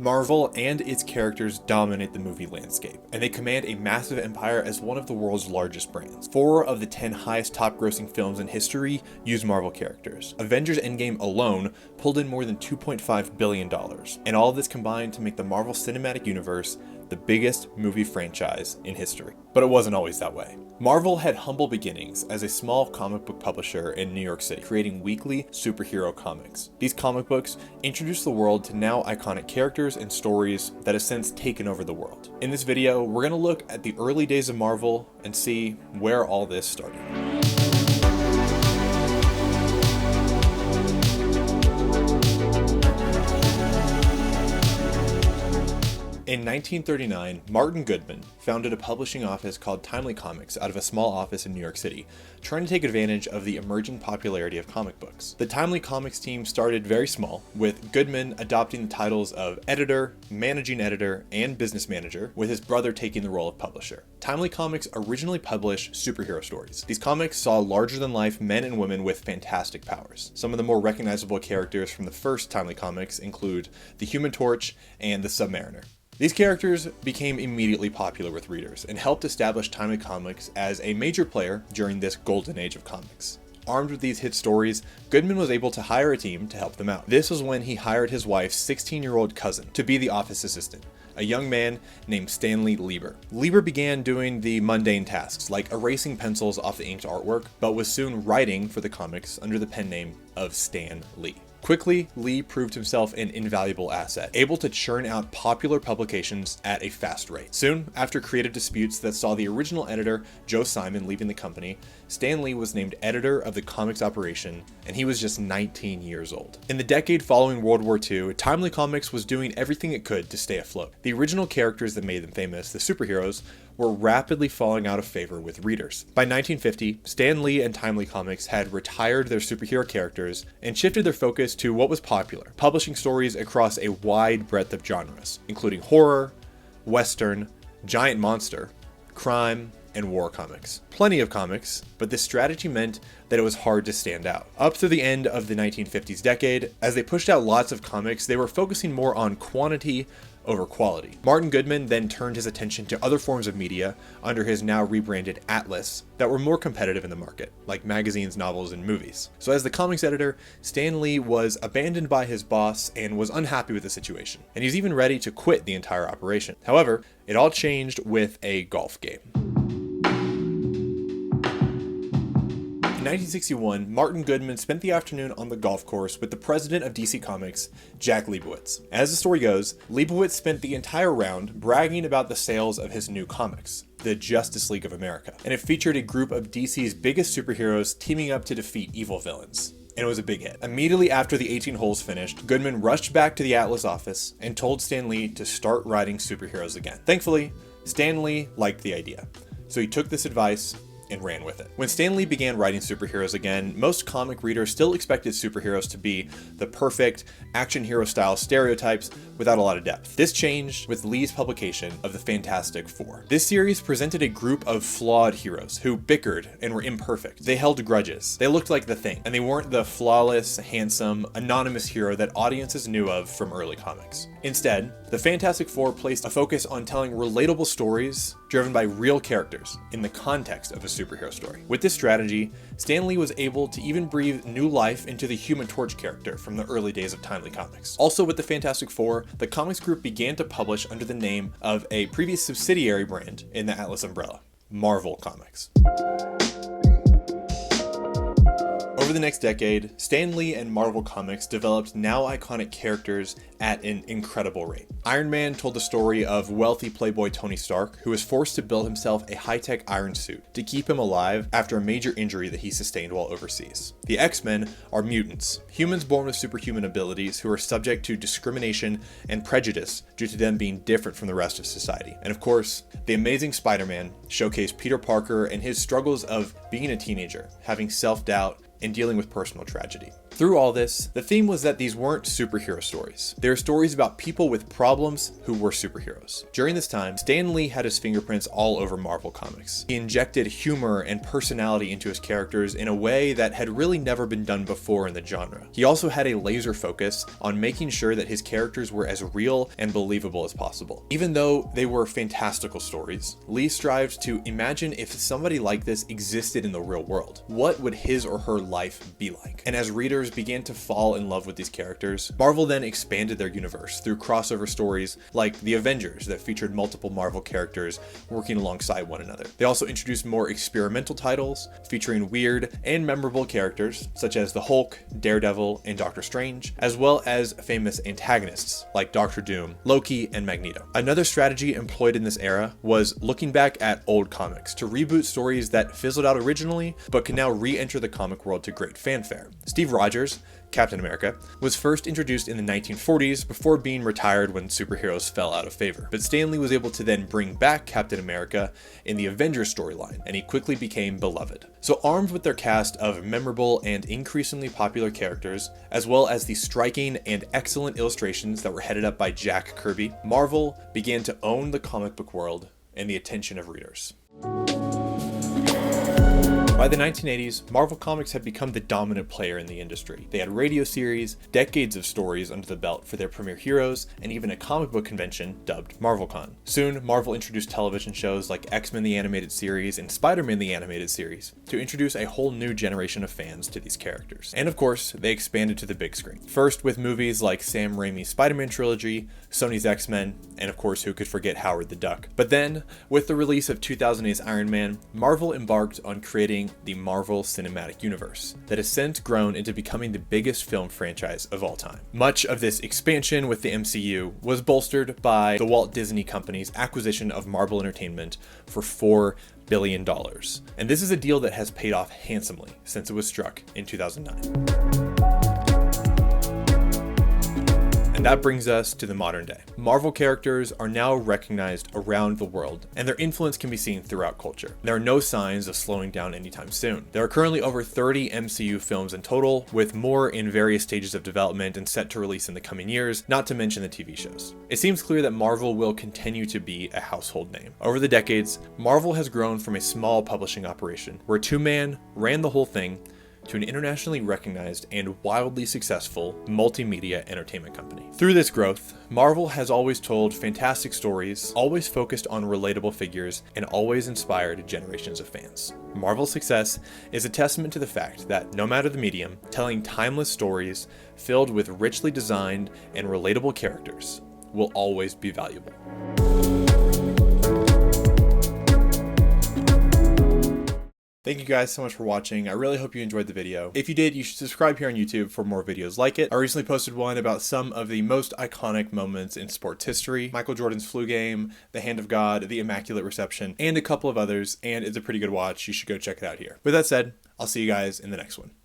Marvel and its characters dominate the movie landscape, and they command a massive empire as one of the world's largest brands. 4 of the 10 highest top-grossing films in history use Marvel characters. Avengers Endgame alone pulled in more than $2.5 billion, and all of this combined to make the Marvel Cinematic Universe the biggest movie franchise in history. But it wasn't always that way. Marvel had humble beginnings as a small comic book publisher in New York City, creating weekly superhero comics. These comic books introduced the world to now iconic characters and stories that have since taken over the world. In this video, we're going to look at the early days of Marvel and see where all this started. In 1939, Martin Goodman founded a publishing office called Timely Comics out of a small office in New York City, trying to take advantage of the emerging popularity of comic books. The Timely Comics team started very small, with Goodman adopting the titles of editor, managing editor, and business manager, with his brother taking the role of publisher. Timely Comics originally published superhero stories. These comics saw larger-than-life men and women with fantastic powers. Some of the more recognizable characters from the first Timely Comics include the Human Torch and the Submariner. These characters became immediately popular with readers and helped establish Timely Comics as a major player during this golden age of comics. Armed with these hit stories, Goodman was able to hire a team to help them out. This was when he hired his wife's 16-year-old cousin to be the office assistant, a young man named Stanley Lieber. Lieber began doing the mundane tasks like erasing pencils off the inked artwork, but was soon writing for the comics under the pen name of Stan Lee. Quickly, Lee proved himself an invaluable asset, able to churn out popular publications at a fast rate. Soon, after creative disputes that saw the original editor, Joe Simon, leaving the company, Stan Lee was named editor of the comics operation, and he was just 19 years old. In the decade following World War II, Timely Comics was doing everything it could to stay afloat. The original characters that made them famous, the superheroes, were rapidly falling out of favor with readers. By 1950, Stan Lee and Timely Comics had retired their superhero characters and shifted their focus to what was popular, publishing stories across a wide breadth of genres, including horror, western, giant monster, crime, and war comics. Plenty of comics, but this strategy meant that it was hard to stand out. Up to the end of the 1950s decade, as they pushed out lots of comics, they were focusing more on quantity over quality. Martin Goodman then turned his attention to other forms of media under his now rebranded Atlas that were more competitive in the market, like magazines, novels, and movies. So as the comics editor, Stan Lee was abandoned by his boss and was unhappy with the situation, and he's even ready to quit the entire operation. However, it all changed with a golf game. In 1961, Martin Goodman spent the afternoon on the golf course with the president of DC Comics, Jack Leibowitz. As the story goes, Leibowitz spent the entire round bragging about the sales of his new comics, the Justice League of America, and it featured a group of DC's biggest superheroes teaming up to defeat evil villains. And it was a big hit. Immediately after the 18 holes finished, Goodman rushed back to the Atlas office and told Stan Lee to start writing superheroes again. Thankfully, Stan Lee liked the idea, so he took this advice and ran with it. When Stan Lee began writing superheroes again, most comic readers still expected superheroes to be the perfect action hero style stereotypes without a lot of depth. This changed with Lee's publication of the Fantastic Four. This series presented a group of flawed heroes who bickered and were imperfect. They held grudges. They looked like the Thing, and they weren't the flawless, handsome, anonymous hero that audiences knew of from early comics. Instead, the Fantastic Four placed a focus on telling relatable stories driven by real characters in the context of a superhero story. With this strategy, Stan Lee was able to even breathe new life into the Human Torch character from the early days of Timely Comics. Also with the Fantastic Four, the comics group began to publish under the name of a previous subsidiary brand in the Atlas umbrella, Marvel Comics. Over the next decade, Stan Lee and Marvel Comics developed now iconic characters at an incredible rate. Iron Man told the story of wealthy playboy Tony Stark, who was forced to build himself a high-tech iron suit to keep him alive after a major injury that he sustained while overseas. The X-Men are mutants, humans born with superhuman abilities who are subject to discrimination and prejudice due to them being different from the rest of society. And of course, the Amazing Spider-Man showcased Peter Parker and his struggles of being a teenager, having self-doubt, and dealing with personal tragedy. Through all this, the theme was that these weren't superhero stories. They were stories about people with problems who were superheroes. During this time, Stan Lee had his fingerprints all over Marvel Comics. He injected humor and personality into his characters in a way that had really never been done before in the genre. He also had a laser focus on making sure that his characters were as real and believable as possible. Even though they were fantastical stories, Lee strived to imagine if somebody like this existed in the real world. What would his or her life be like? And as readers began to fall in love with these characters, Marvel then expanded their universe through crossover stories like the Avengers that featured multiple Marvel characters working alongside one another. They also introduced more experimental titles featuring weird and memorable characters such as the Hulk, Daredevil, and Doctor Strange, as well as famous antagonists like Doctor Doom, Loki, and Magneto. Another strategy employed in this era was looking back at old comics to reboot stories that fizzled out originally but can now re-enter the comic world to great fanfare. Steve Rogers, Captain America, was first introduced in the 1940s before being retired when superheroes fell out of favor. But Stan Lee was able to then bring back Captain America in the Avengers storyline, and he quickly became beloved. So armed with their cast of memorable and increasingly popular characters, as well as the striking and excellent illustrations that were headed up by Jack Kirby, Marvel began to own the comic book world and the attention of readers. By the 1980s, Marvel Comics had become the dominant player in the industry. They had radio series, decades of stories under the belt for their premier heroes, and even a comic book convention dubbed MarvelCon. Soon, Marvel introduced television shows like XMen the Animated Series and Spiderman the Animated Series to introduce a whole new generation of fans to these characters. And of course, they expanded to the big screen. First with movies like Sam Raimi's Spider-Man trilogy, Sony's X-Men, and of course, who could forget Howard the Duck. But then, with the release of 2008's Iron Man, Marvel embarked on creating the Marvel Cinematic Universe that has since grown into becoming the biggest film franchise of all time. Much of this expansion with the MCU was bolstered by the Walt Disney Company's acquisition of Marvel Entertainment for $4 billion. And this is a deal that has paid off handsomely since it was struck in 2009. And that brings us to the modern day. Marvel characters are now recognized around the world, and their influence can be seen throughout culture. There are no signs of slowing down anytime soon. There are currently over 30 MCU films in total, with more in various stages of development and set to release in the coming years, not to mention the TV shows. It seems clear that Marvel will continue to be a household name. Over the decades, Marvel has grown from a small publishing operation, where two men ran the whole thing, to an internationally recognized and wildly successful multimedia entertainment company. Through this growth, Marvel has always told fantastic stories, always focused on relatable figures, and always inspired generations of fans. Marvel's success is a testament to the fact that, no matter the medium, telling timeless stories filled with richly designed and relatable characters will always be valuable. Thank you guys so much for watching. I really hope you enjoyed the video. If you did, you should subscribe here on YouTube for more videos like it. I recently posted one about some of the most iconic moments in sports history. Michael Jordan's flu game, the hand of God, the Immaculate Reception, and a couple of others, and it's a pretty good watch. You should go check it out here. With that said, I'll see you guys in the next one.